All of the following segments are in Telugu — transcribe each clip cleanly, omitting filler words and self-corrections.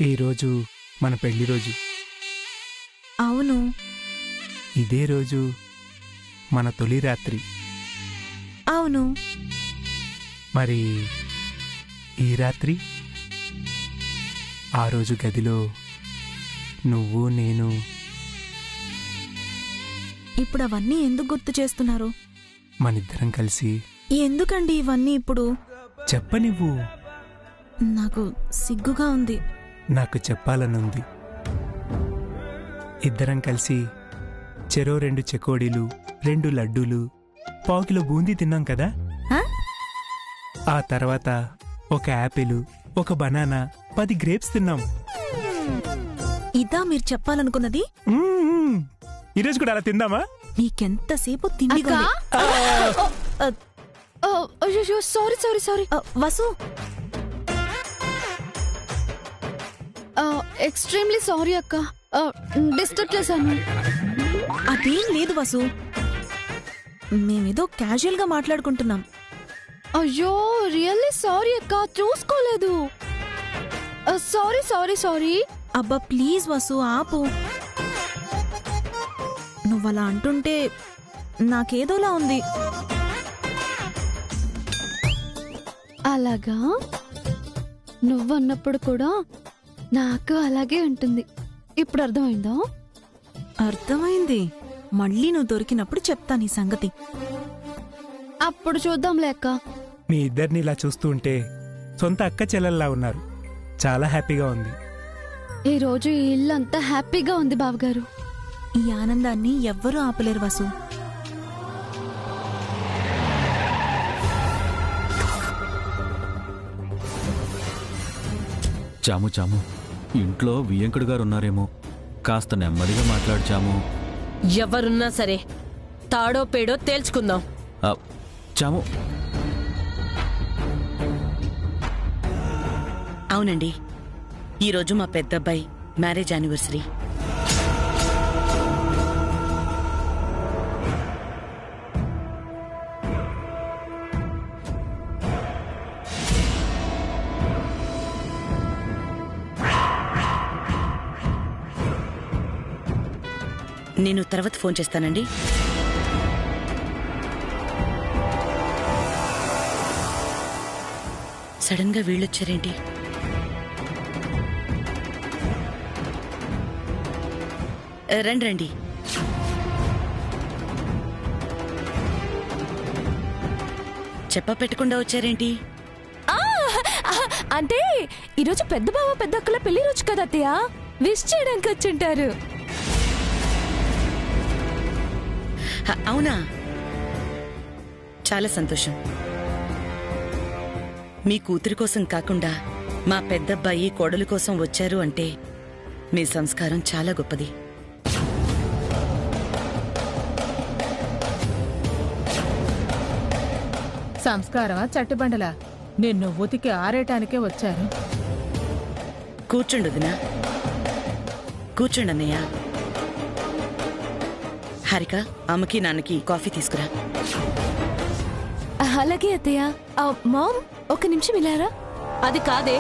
ఈరోజు మన పెళ్లి రోజు. అవును. ఇదే రోజు మన తొలి రాత్రి. అవును. మరి ఈ రాత్రి ఆ రోజు గదిలో నువ్వు నేను. ఇప్పుడు అవన్నీ ఎందుకు గుర్తు చేస్తున్నారు? మనిద్దరం కలిసి. ఎందుకండి ఇవన్నీ ఇప్పుడు? చెప్పనివ్వు. నాకు సిగ్గుగా ఉంది. నాకు చెప్పాలనుంది. ఇద్దరం కలిసి చెరో 2 చెకోడీలు, 2 లడ్డూలు, 1 కిలో బూందీ తిన్నాం కదా. ఆ తర్వాత 1 యాపిల్, 1 బనానా, 10 గ్రేప్స్ తిన్నాం. ఇదా మీరు చెప్పాలనుకున్నది? ఈరోజు కూడా అలా తిందామా? నీకెంతసేపు తిండి. Sorry sorry sorry Vasu, extremely sorry అక్క, డిస్టర్బ్ చేశాను. అదేం లేదు వసు, మేమేదో క్యాజువల్ గా మాట్లాడుకుంటున్నాం. అయ్యో రియల్లీ సారీ అక్క, చూసుకోలేదు. Sorry sorry sorry. అబ్బా ప్లీజ్ వసు ఆపు. నువ్వలా అంటుంటే నాకేదోలా ఉంది. అలాగా? నువ్వన్నప్పుడు కూడా నాకు అలాగే ఉంటుంది. ఇప్పుడు అర్థమైందా? అర్థమైంది. మళ్ళీ నువ్వు దొరికినప్పుడు చెప్తా నీ సంగతి. అప్పుడు చూద్దాంలే అక్క. మీ ఇద్దరిని ఇలా చూస్తూ ఉంటే సొంత అక్క చెల్లెల్లా ఉన్నారు. చాలా హ్యాపీగా ఉంది. ఈ రోజు ఈ ఇల్లు అంతా హ్యాపీగా ఉంది బావగారు. ఈ ఆనందాన్ని ఎవ్వరూ ఆపలేరు వసు. చాము చాము, ఇంట్లో వియంకుడు గారు ఉన్నారేమో, కాస్త నెమ్మదిగా మాట్లాడుచాము. ఎవరున్నా సరే తాడో పేడో తేల్చుకుందాం. చాము. అవునండి, ఈరోజు మా పెద్దబ్బాయి మ్యారేజ్ యానివర్సరీ. నేను తర్వాత ఫోన్ చేస్తానండి. సడన్ గా వీళ్ళొచ్చారేంటి? రండి రండి. చెప్ప పెట్టకుండా వచ్చారేంటి? అంటే ఈరోజు పెద్ద బావ పెద్ద అక్కల పెళ్లి రోజు కదా అత్తయ్య, విష్ చేయడానికి వచ్చుంటారు. అవునా, చాలా సంతోషం. మీ కూతురి కోసం కాకుండా మా పెద్దబ్బాయి కోడలు కోసం వచ్చారు అంటే మీ సంస్కారం చాలా గొప్పది. సంస్కారమా చట్టుబండలా? నిన్ను ఉతికి ఆరేయటానికే వచ్చారు. కూర్చోండి వదినా, కూర్చోండి అన్నయ్య. హారిక, అమ్మకి నాన్నకి కాఫీ తీసుకురా. అలాగే అత్తయ్య. మామ్, ఒక నిమిషం ఇలారా. అది కాదే,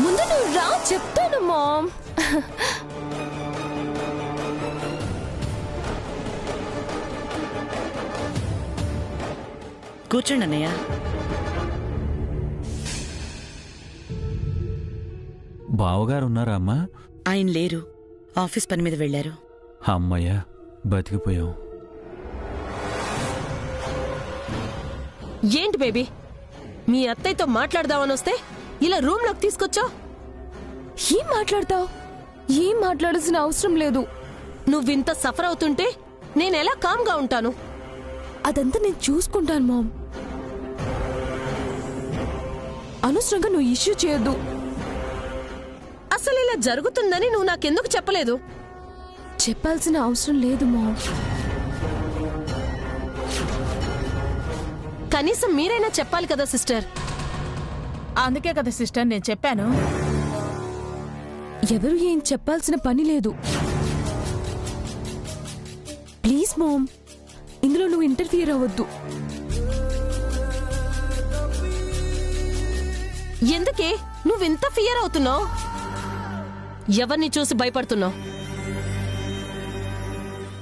ముందు నువ్వు రా, చెప్తాను మామ్. కూర్చోండి అన్నయ్య. బావగారు ఉన్నారా అమ్మా? ఆయన లేరు, ఆఫీస్ పని మీద వెళ్లారు. అమ్మయ్యా, బతికిపోయాం. ఏంటి బేబీ, మీ అత్తయ్యతో మాట్లాడదామని వస్తే ఇలా రూమ్ లోకి తీసుకొచ్చావు? ఏం మాట్లాడతావు? ఏం మాట్లాడాల్సిన అవసరం లేదు. నువ్వింత సఫర్ అవుతుంటే నేనెలా కామ్గా ఉంటాను? అదంతా నేను చూసుకుంటాను మామ్. అనవసరంగా నువ్వు ఇష్యూ చేయొద్దు. అసలు ఇలా జరుగుతుందని నువ్వు నాకెందుకు చెప్పలేదు? చెప్పాల్సిన అవసరం లేదు మామ్. కనీసం మీరైనా చెప్పాలి కదా సిస్టర్. అందుకే కదా సిస్టర్ నేను చెప్పాను. ఎవరు ఏం చెప్పాల్సిన పని లేదు. ప్లీజ్ మామ్, ఇందులో నువ్వు ఇంటర్ఫియర్ అవ్వద్దు. ఎందుకే నువ్వింత ఫియర్ అవుతున్నావు? ఎవరిని చూసి భయపడుతున్నావు?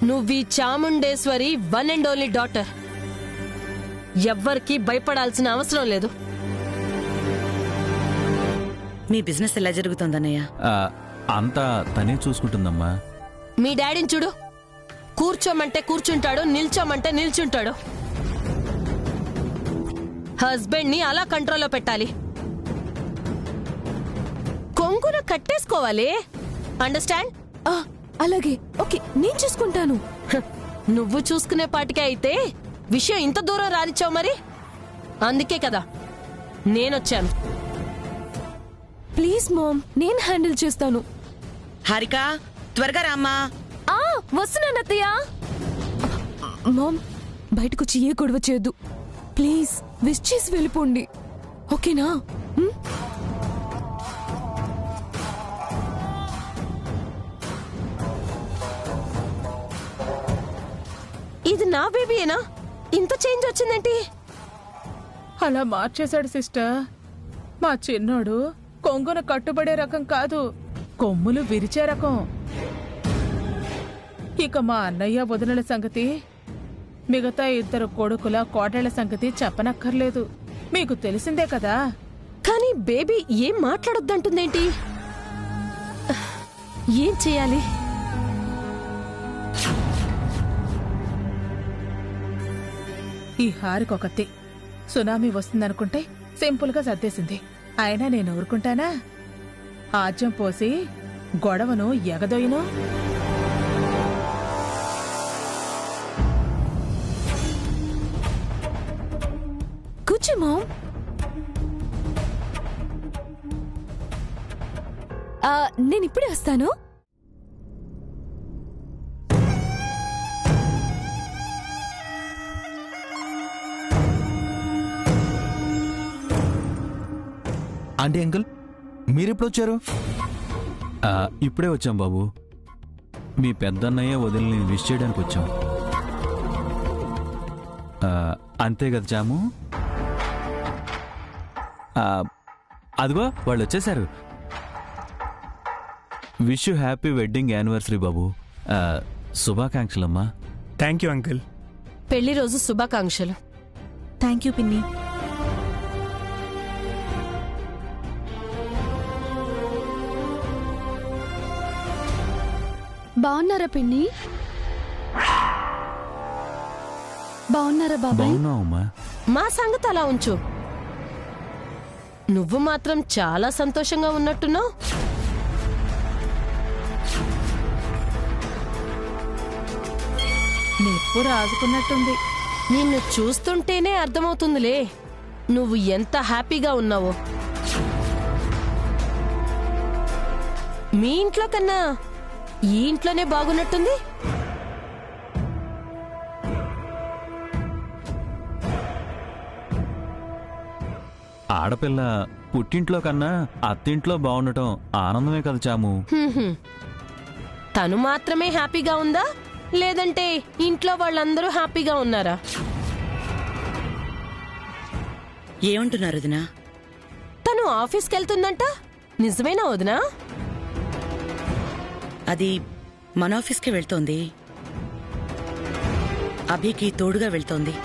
నువ్వీ Chamundeshwari one and only daughter. ఎవ్వరికీ భయపడాల్సిన అవసరం లేదు. మీ బిజినెస్ ఎలా జరుగుతోందన్నయ్య? అంతా తనే చూసుకుంటుందమ్మా. మీ డాడీని చూడు, కూర్చోమంటే కూర్చుంటాడు, నిల్చోమంటే నిల్చుంటాడు. హస్బెండ్ ని అలా కంట్రోల్లో పెట్టాలి, కొంగున కట్టేసుకోవాలి. అండర్స్టాండ్? అలాగే, ఓకే, నేను చూసుకుంటాను. నువ్వు చూసుకునే పాటికే అయితే విషయం ఇంత దూరం రానిచ్చావు మరి. అందుకే కదా నేనొచ్చాను. ప్లీజ్ మామ్, నేను హ్యాండిల్ చేస్తాను. హారిక, త్వరగా రామ్మా. వస్తున్నాను అత్తయ్య. మామ్, బయటకొచ్చి ఏ గొడవ చేయొద్దు ప్లీజ్. విష్ చేసి వెళ్ళిపోండి, ఓకేనా? ఇది నా బేబీయేనా? ఇంత చేంజ్ వచ్చిందేంటి? అలా మార్చేశాడు సిస్టర్. మా చిన్నోడు కొంగున కట్టుబడే రకం కాదు, కొమ్ములు విరిచే రకం. ఇక మా అన్నయ్య వదినల సంగతి, మిగతా ఇద్దరు కొడుకుల కోడళ్ల సంగతి చెప్పనక్కర్లేదు. మీకు తెలిసిందే కదా. కానీ బేబీ ఏం మాట్లాడొద్దంటుందేంటి? ఏం చేయాలి? ఈ హారికొకతే సునామీ వస్తుందనుకుంటే సింపుల్ గా సర్దేసింది. అయినా నేను ఊరుకుంటానా? ఆజ్యం పోసి గొడవను ఎగదొయ్యను. కూర్చో మామ్. నేను ఇప్పుడే వస్తాను. ఆంటీ అంకుల్, మీరెప్పుడు వచ్చారు? ఇప్పుడే వచ్చాం బాబు. మీ పెద్దన్నయ్య వదిలిని విష్ చేయడానికి వచ్చాం. అంతే కదా చాము? అదిగో వాళ్ళు వచ్చేసారు. Wish you happy wedding anniversary బాబు. శుభాకాంక్షలమ్మా. Thank you uncle. పెళ్లి రోజు శుభాకాంక్షలు. థ్యాంక్ యూ పిన్ని. బాగున్నారా పిన్ని? బాగున్నారా బాబాయ్? బాగున్నావమ్మా. మా సంగతి అలా ఉంచు. నువ్వు మాత్రం చాలా సంతోషంగా ఉన్నట్టున్నావు. నిప్పు రాజుకున్నట్టుంది. నిన్ను చూస్తుంటేనే అర్థమవుతుందిలే నువ్వు ఎంత హ్యాపీగా ఉన్నావో. మీ ఇంట్లో కన్నా ఈ ఇంట్లోనే బాగున్నట్టుంది. ఆడపిల్ల పుట్టింట్లో కన్నా అత్తింట్లో బాగుండటం ఆనందమే కదా చాము. తను మాత్రమే హ్యాపీగా ఉందా, లేదంటే ఇంట్లో వాళ్ళందరూ హ్యాపీగా ఉన్నారా? ఏమంటున్నారు వదినా? తను ఆఫీస్కి వెళ్తుందంట, నిజమేనా వదినా? అది మన ఆఫీస్కి వెళ్తోంది, అభికి తోడుగా వెళ్తోంది.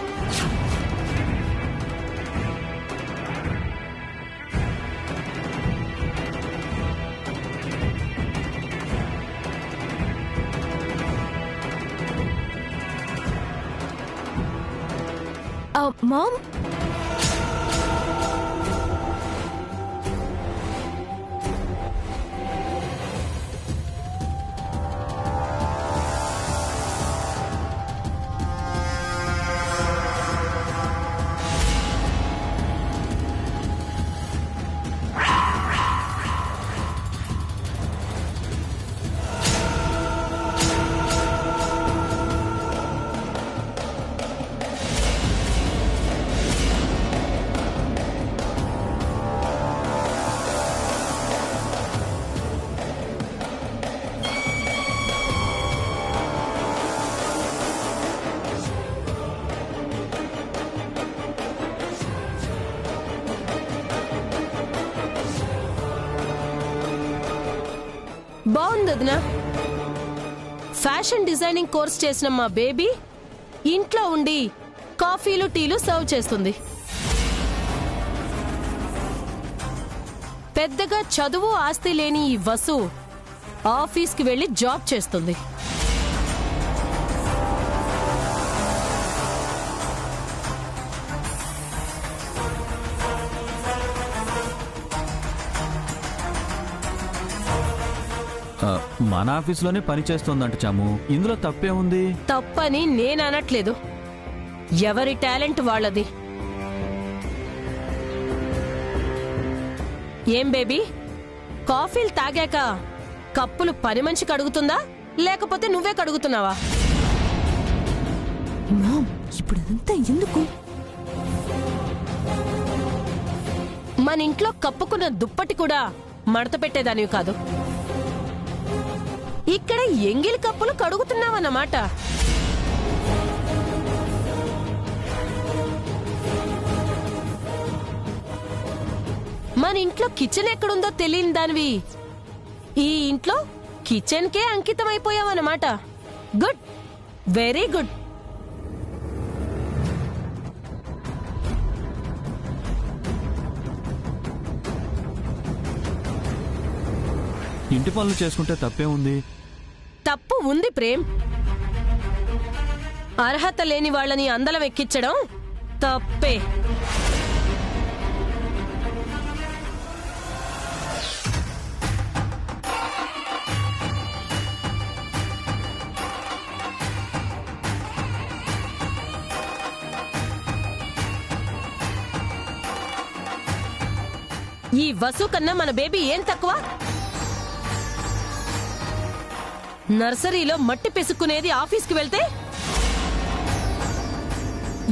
మామ్, బాగుంది వదినా. ఫ్యాషన్ డిజైనింగ్ కోర్స్ చేసిన మా బేబీ ఇంట్లో ఉండి కాఫీలు టీలు సర్వ్ చేస్తుంది. పెద్దగా చదువు ఆస్తి లేని ఈ వసు ఆఫీస్కి వెళ్లి జాబ్ చేస్తుంది. మన ఆఫీస్లోనే పని చేస్తోందంట చాము. ఇందులో తప్పే ఉంది? తప్పని నేను అనట్లేదు, ఎవరి టాలెంట్ వాళ్ళది. ఏం బేబీ, కాఫీలు తాగాక కప్పులు పని మనిషి కడుగుతుందా లేకపోతే నువ్వే కడుగుతున్నావా? మామ్, ఇప్పుడు అదంతా ఎందుకు? మన ఇంట్లో కప్పుకున్న దుప్పటి కూడా మడత పెట్టేదానివి కాదు, ఇక్కడ ఎంగిలి కప్పులు కడుగుతున్నావన్నమాట. మన ఇంట్లో కిచెన్ ఎక్కడుందో తెలియని దానివి ఈ ఇంట్లో కిచెన్ కే అంకితం అయిపోయావన్నమాట. Good, very good. ఇంటి పనులు చేసుకుంటే తప్పే ఉంది? తప్పు ఉంది ప్రేమ్. అర్హత లేని వాళ్ళని అందలం ఎక్కించడం తప్పే. ఈ వసు కన్నా మన బేబీ ఏం తక్కువ? నర్సరీలో మట్టి పెసుక్కునేది ఆఫీస్కి వెళ్తే,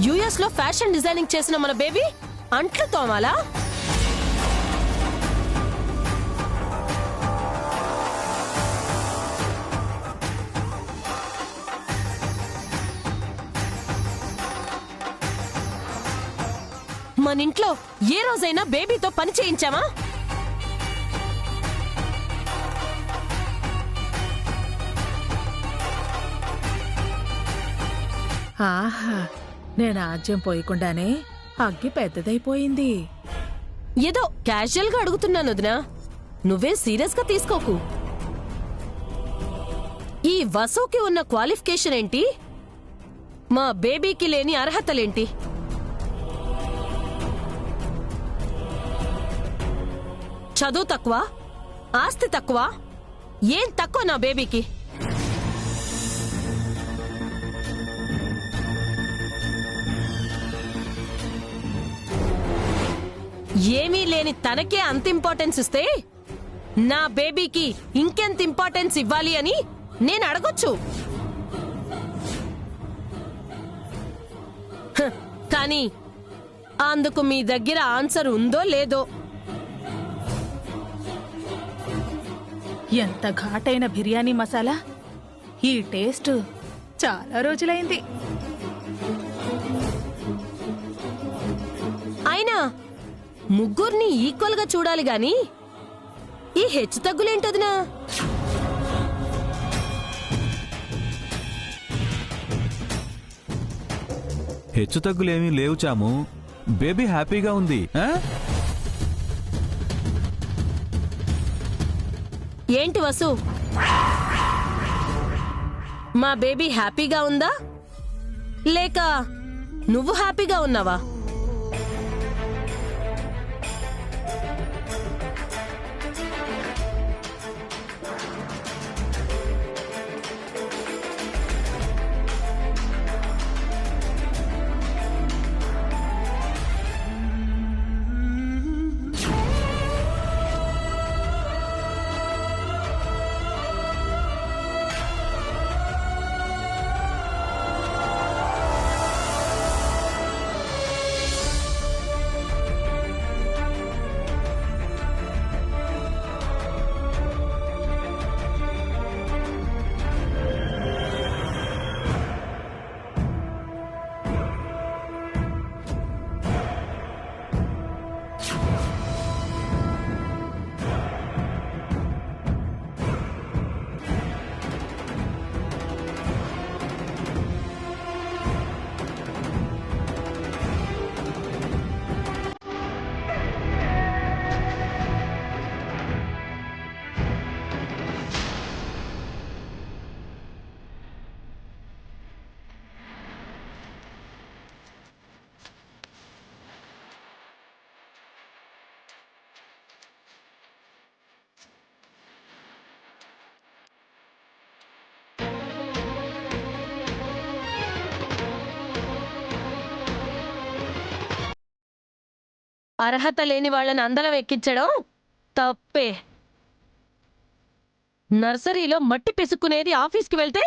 యుఎస్ లో ఫ్యాషన్ డిజైనింగ్ చేసిన మన బేబీ అంట్లు తోమాలా? మన ఇంట్లో ఏ రోజైనా బేబీతో పని చేయించామా? ఆహా, నేను ఆజ్యం పోయకుండానే అగ్గి పెద్దదైపోయింది. ఏదో క్యాజువల్ గా అడుగుతున్నాను వదినా, నువ్వే సీరియస్ గా తీసుకోకు. ఈ వసుకి ఉన్న క్వాలిఫికేషన్ ఏంటి? మా బేబీకి లేని అర్హతలేంటి? చదువు తక్కువ, ఆస్తి తక్కువ, ఏం తక్కువ నా బేబీకి? ఏమీ లేని తనకే అంత ఇంపార్టెన్స్ ఇస్తే నా బేబీకి ఇంకెంత ఇంపార్టెన్స్ ఇవ్వాలి అని నేను అడగొచ్చు. కానీ అందుకు మీ దగ్గర ఆన్సర్ ఉందో లేదో? ఎంత ఘాటైన బిర్యానీ మసాలా! ఈ టేస్ట్ చాలా రోజులైంది. అయినా ముగ్గురిని ఈక్వల్ గా చూడాలి గాని ఈ హెచ్చు తగ్గులేంటదినా? హెచ్చు తగ్గులేమీ లేవు చాము. బేబీ హ్యాపీగా ఉంది. ఏంటి వసు, మా బేబీ హ్యాపీగా ఉందా లేక నువ్వు హ్యాపీగా ఉన్నావా? అర్హత లేని వాళ్ళని అందరం ఎక్కించడం తప్పే. నర్సరీలో మట్టి పిసుక్కునేది ఆఫీస్కి వెళ్తే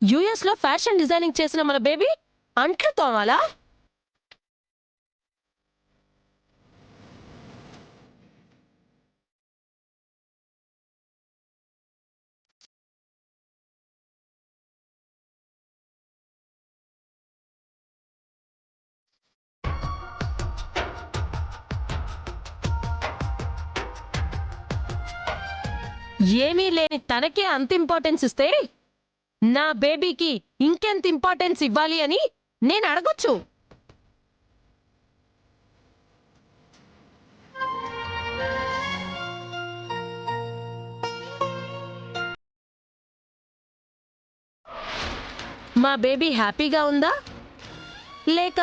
యుఎస్లో ఫ్యాషన్ డిజైనింగ్ చేసిన మన బేబీ అంట్లు తోమాలా? ఏమీ లేని తనకే అంత ఇంపార్టెన్స్ ఇస్తే నా బేబీకి ఇంకెంత ఇంపార్టెన్స్ ఇవ్వాలి అని నేను అడగొచ్చు. మా బేబీ హ్యాపీగా ఉందా లేక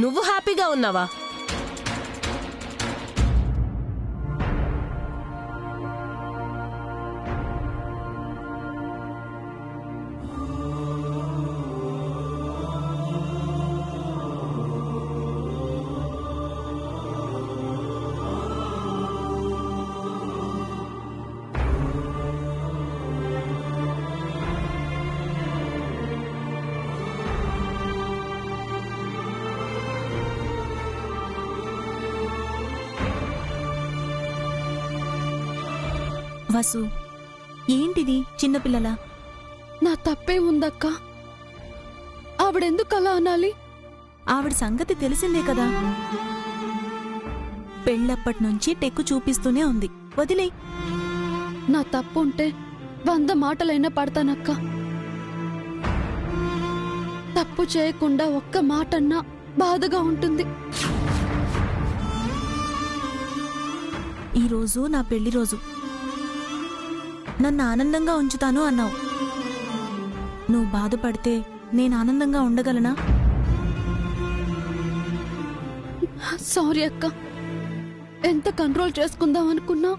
నువ్వు హ్యాపీగా ఉన్నావా? వసు, ఏంటిది చిన్నపిల్లల? నా తప్పే ఉందక్క. ఆవిడెందుకు అలా అనాలి? ఆవిడ సంగతి తెలిసిందే కదా. పెళ్ళప్పటినుంచి టెక్కు చూపిస్తూనే ఉంది. వదిలే. నా తప్పు ఉంటే 100 మాటలైనా పడతానక్క. తప్పు చేయకుండా ఒక్క మాటన్నా బాధగా ఉంటుంది. ఈరోజు నా పెళ్లి రోజు. నన్ను ఆనందంగా ఉంచుతాను అన్నావు. నువ్వు బాధపడితే నేను ఆనందంగా ఉండగలనా? సారీ అక్క. ఎంత కంట్రోల్ చేసుకుందాం అనుకున్నా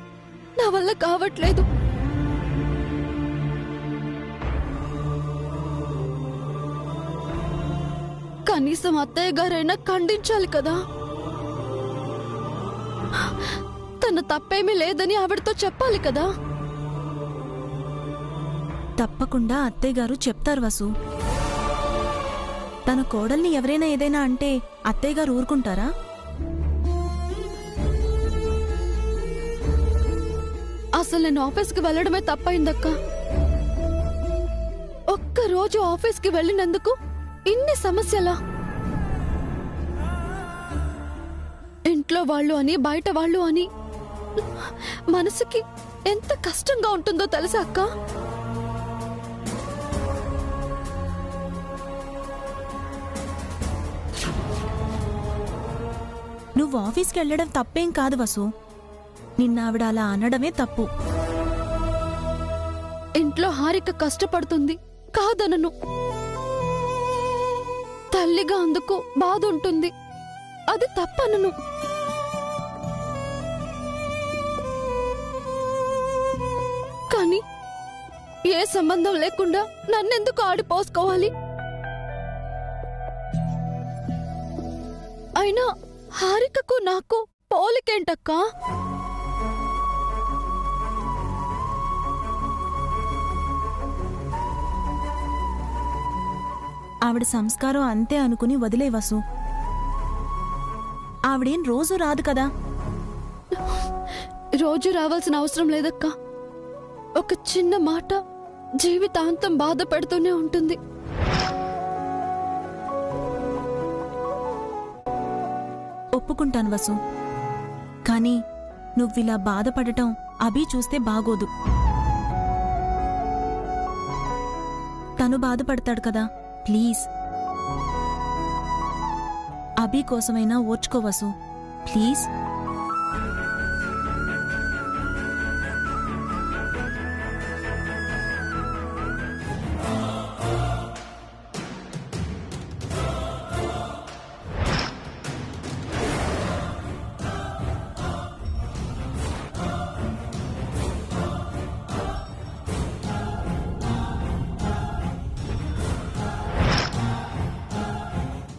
నా వల్ల కావట్లేదు. కనీసం అత్తయ్య గారైనా ఖండించాలి కదా. తన తప్పేమీ లేదని ఆవిడతో చెప్పాలి కదా. తప్పకుండా అత్తయ్య గారు చెప్తారు వసు. తన కోడల్ని ఎవరైనా ఏదైనా అంటే అత్తయ్య గారు ఊరుకుంటారా? అసలు నేను ఆఫీస్కి వెళ్ళడమే తప్పైందక్క. ఒక్కరోజు ఆఫీస్కి వెళ్ళినందుకు ఇన్ని సమస్యలా? ఇంట్లో వాళ్ళు అని బయట వాళ్ళు అని మనసుకి ఎంత కష్టంగా ఉంటుందో తెలుసా అక్క? నువ్వు ఆఫీస్కి వెళ్ళడం తప్పేం కాదు వసు. నిన్న ఆవిడ అలా అనడమే తప్పు. ఇంట్లో హారిక కష్టపడుతుంది కాదనను. తల్లిగా అందుకు బాధ ఉంటుంది. అది తప్పనను. కానీ ఏ సంబంధం లేకుండా నన్నెందుకు ఆడిపోసుకోవాలి? అయినా హారికకు నాకు పోలికేంటక్కా? ఆవిడ సంస్కారం అంతే అనుకుని వదిలే వసు. ఆవిడేం రోజు రాదు కదా. రోజు రావాల్సిన అవసరం లేదక్కా. ఒక చిన్న మాట జీవితాంతం బాధ పెడుతూనే ఉంటుంది. ఒప్పుకుంటాను వసు. కానీ నువ్విలా బాధపడటం అభి చూస్తే బాగోదు. తను బాధపడతాడు కదా. ప్లీజ్ అభి కోసమైనా ఓర్చుకోవసు. ప్లీజ్.